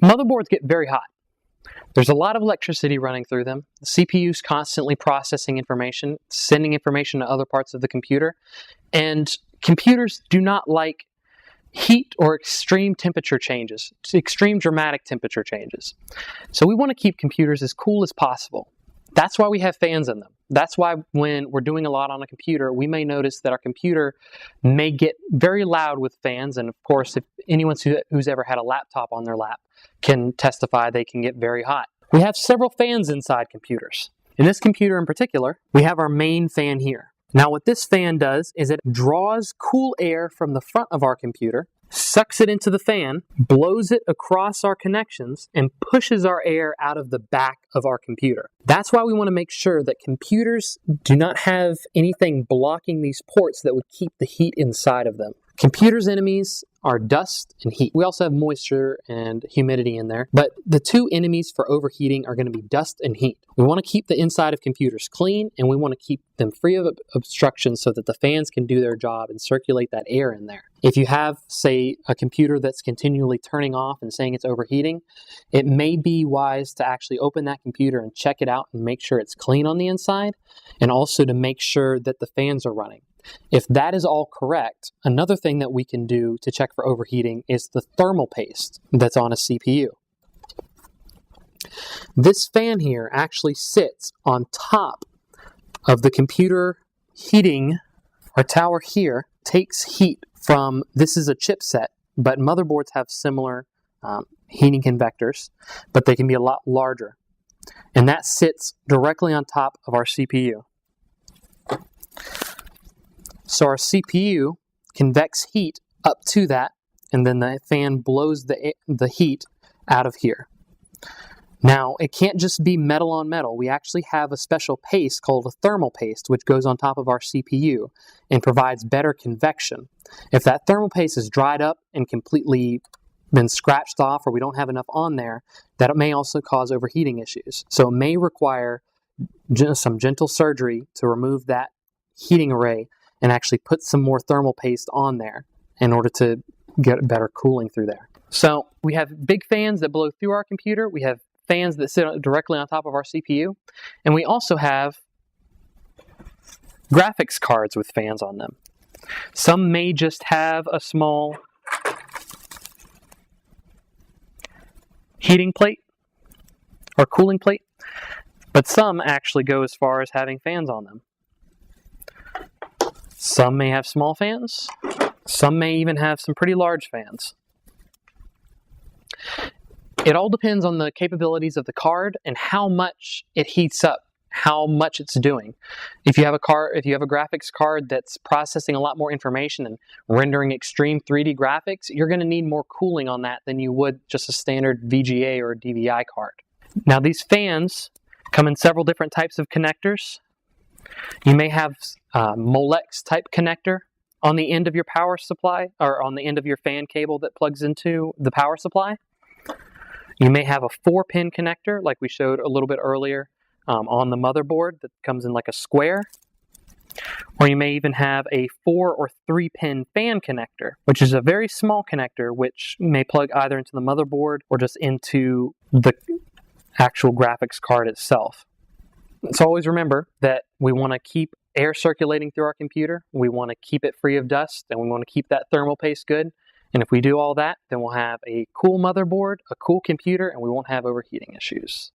Motherboards get very hot. There's a lot of electricity running through them. The CPU is constantly processing information, sending information to other parts of the computer, and computers do not like heat or extreme temperature changes, extreme dramatic temperature changes. So we want to keep computers as cool as possible. That's why we have fans in them. That's why when we're doing a lot on a computer, we may notice that our computer may get very loud with fans. And of course, if anyone who's ever had a laptop on their lap can testify, they can get very hot. We have several fans inside computers. In this computer in particular, we have our main fan here. Now what this fan does is it draws cool air from the front of our computer, sucks it into the fan, blows it across our connections, and pushes our air out of the back of our computer. That's why we want to make sure that computers do not have anything blocking these ports that would keep the heat inside of them. Computers' enemies are dust and heat. We also have moisture and humidity in there, but the two enemies for overheating are going to be dust and heat. We want to keep the inside of computers clean, and we want to keep them free of obstructions so that the fans can do their job and circulate that air in there. If you have, say, a computer that's continually turning off and saying it's overheating, it may be wise to actually open that computer and check it out and make sure it's clean on the inside, and also to make sure that the fans are running. If that is all correct, another thing that we can do to check for overheating is the thermal paste that's on a CPU. This fan here actually sits on top of the computer heating. Our tower here takes heat from, this is a chipset, but motherboards have similar heating convectors, but they can be a lot larger. And that sits directly on top of our CPU. So our CPU convects heat up to that, and then the fan blows the heat out of here. Now, it can't just be metal on metal. We actually have a special paste called a thermal paste, which goes on top of our CPU and provides better convection. If that thermal paste is dried up and completely been scratched off, or we don't have enough on there, that it may also cause overheating issues. So it may require some gentle surgery to remove that heating array and actually put some more thermal paste on there in order to get better cooling through there. So we have big fans that blow through our computer. We have fans that sit directly on top of our CPU. And we also have graphics cards with fans on them. Some may just have a small heating plate or cooling plate, but some actually go as far as having fans on them. Some may have small fans. Some may even have some pretty large fans. It all depends on the capabilities of the card and how much it heats up, how much it's doing. If you have a graphics card that's processing a lot more information and rendering extreme 3D graphics, you're going to need more cooling on that than you would just a standard VGA or DVI card. Now these fans come in several different types of connectors. You may have Molex type connector on the end of your power supply, or on the end of your fan cable that plugs into the power supply. You may have a 4-pin connector like we showed a little bit earlier on the motherboard that comes in like a square. Or you may even have a 4 or 3-pin fan connector, which is a very small connector which may plug either into the motherboard or just into the actual graphics card itself. So always remember that we want to keep air circulating through our computer, we want to keep it free of dust, and we want to keep that thermal paste good. And if we do all that, then we'll have a cool motherboard, a cool computer, and we won't have overheating issues.